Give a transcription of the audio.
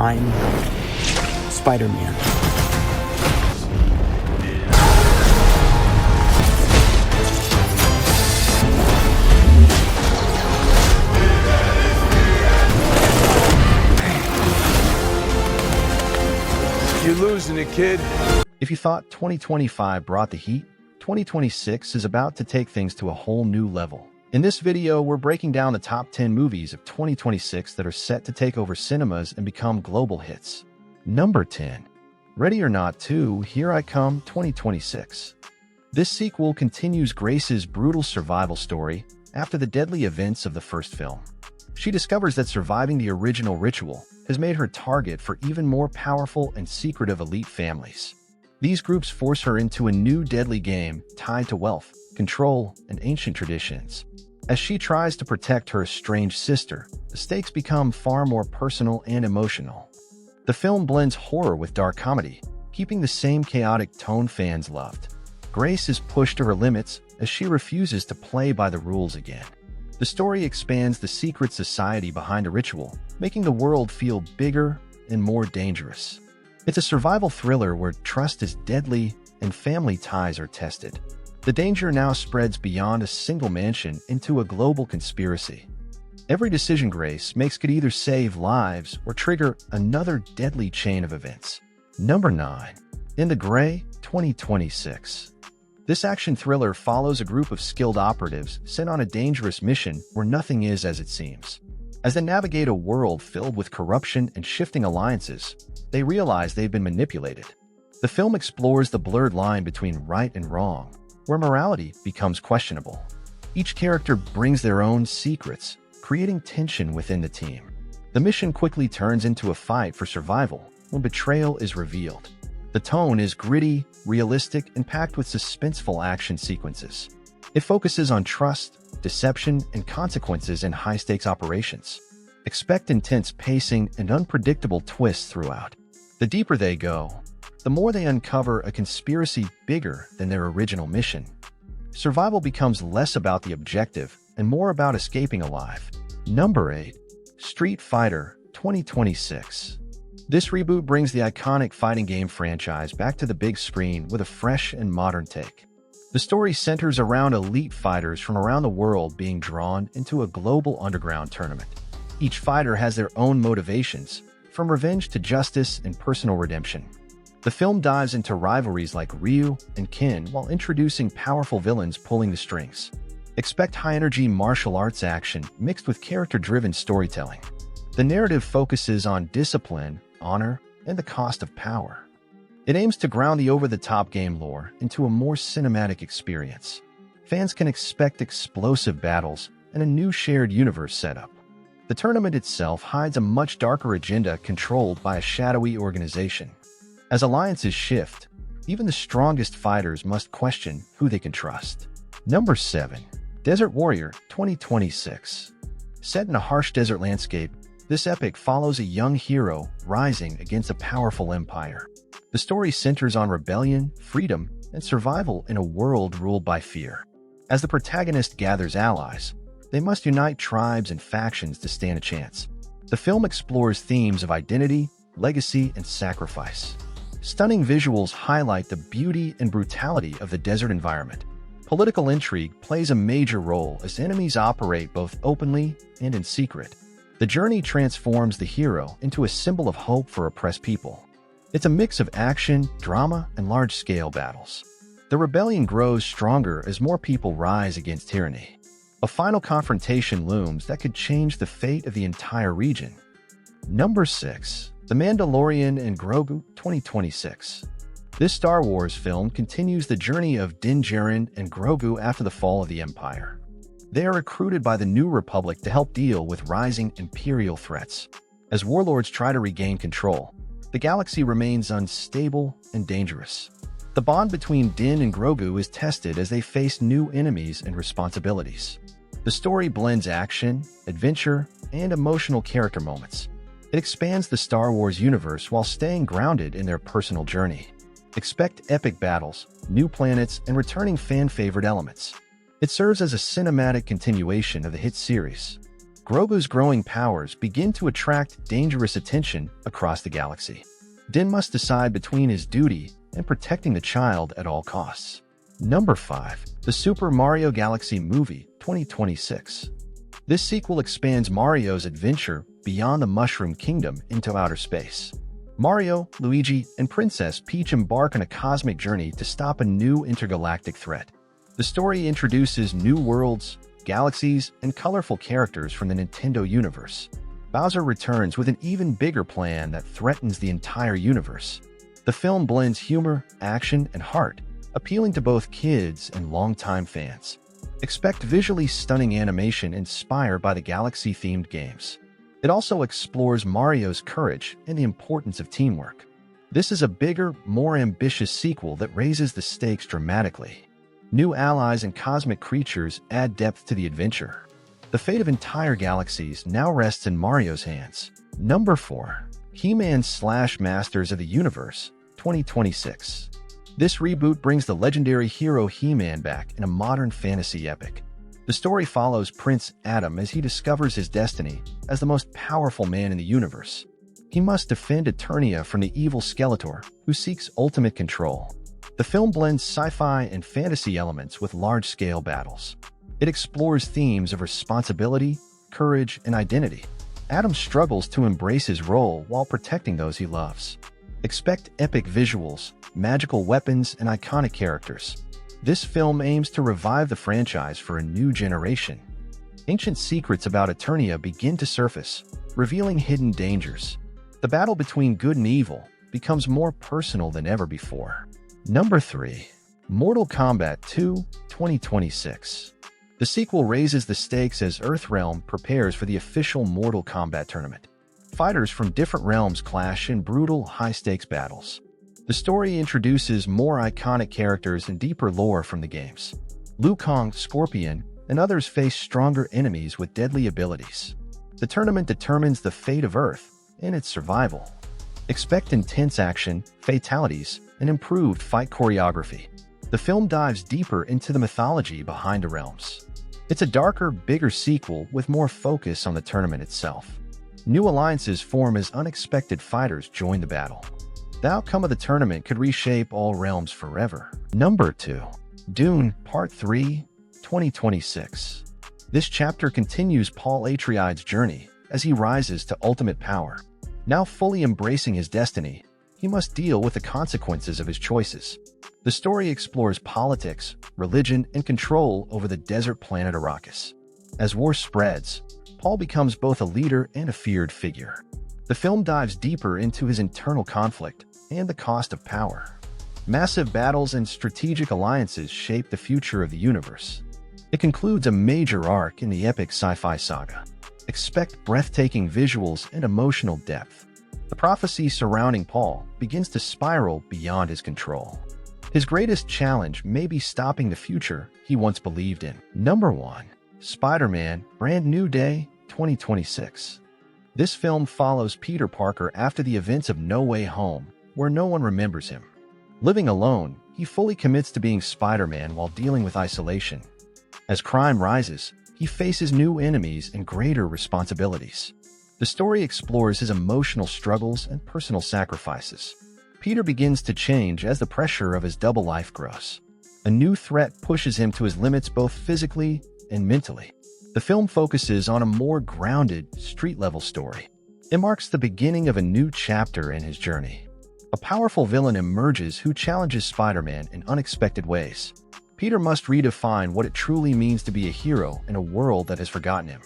I'm Spider-Man. You're losing it, kid. If you thought 2025 brought the heat, 2026 is about to take things to a whole new level. In this video, we're breaking down the top 10 movies of 2026 that are set to take over cinemas and become global hits. Number 10. Ready or Not 2, Here I Come 2026. This sequel continues Grace's brutal survival story after the deadly events of the first film. She discovers that surviving the original ritual has made her target for even more powerful and secretive elite families. These groups force her into a new deadly game tied to wealth, control, and ancient traditions. As she tries to protect her estranged sister, the stakes become far more personal and emotional. The film blends horror with dark comedy, keeping the same chaotic tone fans loved. Grace is pushed to her limits as she refuses to play by the rules again. The story expands the secret society behind a ritual, making the world feel bigger and more dangerous. It's a survival thriller where trust is deadly and family ties are tested. The danger now spreads beyond a single mansion into a global conspiracy. Every decision Grace makes could either save lives or trigger another deadly chain of events. Number 9. In the Gray 2026. This action thriller follows a group of skilled operatives sent on a dangerous mission where nothing is as it seems. As they navigate a world filled with corruption and shifting alliances, they realize they've been manipulated. The film explores the blurred line between right and wrong, where morality becomes questionable. Each character brings their own secrets, creating tension within the team. The mission quickly turns into a fight for survival when betrayal is revealed. The tone is gritty, realistic, and packed with suspenseful action sequences. It focuses on trust, deception, and consequences in high-stakes operations. Expect intense pacing and unpredictable twists throughout. The deeper they go, the more they uncover a conspiracy bigger than their original mission. Survival becomes less about the objective and more about escaping alive. Number 8. Street Fighter 2026. This reboot brings the iconic fighting game franchise back to the big screen with a fresh and modern take. The story centers around elite fighters from around the world being drawn into a global underground tournament. Each fighter has their own motivations, from revenge to justice and personal redemption. The film dives into rivalries like Ryu and Ken while introducing powerful villains pulling the strings. Expect high-energy martial arts action mixed with character-driven storytelling. The narrative focuses on discipline, honor, and the cost of power. It aims to ground the over-the-top game lore into a more cinematic experience. Fans can expect explosive battles and a new shared universe setup. The tournament itself hides a much darker agenda controlled by a shadowy organization. As alliances shift, even the strongest fighters must question who they can trust. Number 7. Desert Warrior 2026. Set in a harsh desert landscape, this epic follows a young hero rising against a powerful empire. The story centers on rebellion, freedom, and survival in a world ruled by fear. As the protagonist gathers allies, they must unite tribes and factions to stand a chance. The film explores themes of identity, legacy, and sacrifice. Stunning visuals highlight the beauty and brutality of the desert environment. Political intrigue plays a major role as enemies operate both openly and in secret. The journey transforms the hero into a symbol of hope for oppressed people. It's a mix of action, drama, and large-scale battles. The rebellion grows stronger as more people rise against tyranny. A final confrontation looms that could change the fate of the entire region. Number 6. The Mandalorian and Grogu 2026. This Star Wars film continues the journey of Din Djarin and Grogu after the fall of the Empire. They are recruited by the New Republic to help deal with rising Imperial threats. As warlords try to regain control, the galaxy remains unstable and dangerous. The bond between Din and Grogu is tested as they face new enemies and responsibilities. The story blends action, adventure, and emotional character moments. It expands the Star Wars universe while staying grounded in their personal journey. Expect epic battles, new planets, and returning fan-favorite elements. It serves as a cinematic continuation of the hit series. Grogu's growing powers begin to attract dangerous attention across the galaxy. Din must decide between his duty and protecting the child at all costs. Number 5. The Super Mario Galaxy Movie 2026. This sequel expands Mario's adventure beyond the Mushroom Kingdom into outer space. Mario, Luigi, and Princess Peach embark on a cosmic journey to stop a new intergalactic threat. The story introduces new worlds, galaxies, and colorful characters from the Nintendo universe. Bowser returns with an even bigger plan that threatens the entire universe. The film blends humor, action, and heart, appealing to both kids and longtime fans. Expect visually stunning animation inspired by the Galaxy-themed games. It also explores Mario's courage and the importance of teamwork. This is a bigger, more ambitious sequel that raises the stakes dramatically. New allies and cosmic creatures add depth to the adventure. The fate of entire galaxies now rests in Mario's hands. Number 4. He-Man / Masters of the Universe 2026. This reboot brings the legendary hero He-Man back in a modern fantasy epic. The story follows Prince Adam as he discovers his destiny as the most powerful man in the universe. He must defend Eternia from the evil Skeletor, who seeks ultimate control. The film blends sci-fi and fantasy elements with large-scale battles. It explores themes of responsibility, courage, and identity. Adam struggles to embrace his role while protecting those he loves. Expect epic visuals, magical weapons, and iconic characters. This film aims to revive the franchise for a new generation. Ancient secrets about Eternia begin to surface, revealing hidden dangers. The battle between good and evil becomes more personal than ever before. Number 3. Mortal Kombat 2 2026. The sequel raises the stakes as Earthrealm prepares for the official Mortal Kombat tournament. Fighters from different realms clash in brutal, high-stakes battles. The story introduces more iconic characters and deeper lore from the games. Liu Kang, Scorpion, and others face stronger enemies with deadly abilities. The tournament determines the fate of Earth and its survival. Expect intense action, fatalities, and improved fight choreography. The film dives deeper into the mythology behind the realms. It's a darker, bigger sequel with more focus on the tournament itself. New alliances form as unexpected fighters join the battle. The outcome of the tournament could reshape all realms forever. Number 2. Dune Part 3 2026. This chapter continues Paul Atreides' journey as he rises to ultimate power. Now fully embracing his destiny, he must deal with the consequences of his choices. The story explores politics, religion, and control over the desert planet Arrakis. As war spreads, Paul becomes both a leader and a feared figure. The film dives deeper into his internal conflict and the cost of power. Massive battles and strategic alliances shape the future of the universe. It concludes a major arc in the epic sci-fi saga. Expect breathtaking visuals and emotional depth. The prophecy surrounding Paul begins to spiral beyond his control. His greatest challenge may be stopping the future he once believed in. Number 1. Spider-Man Brand New Day 2026. This film follows Peter Parker after the events of No Way Home, where no one remembers him. Living alone, he fully commits to being Spider-Man while dealing with isolation. As crime rises, he faces new enemies and greater responsibilities. The story explores his emotional struggles and personal sacrifices. Peter begins to change as the pressure of his double life grows. A new threat pushes him to his limits both physically and mentally. The film focuses on a more grounded, street-level story. It marks the beginning of a new chapter in his journey. A powerful villain emerges who challenges Spider-Man in unexpected ways. Peter must redefine what it truly means to be a hero in a world that has forgotten him.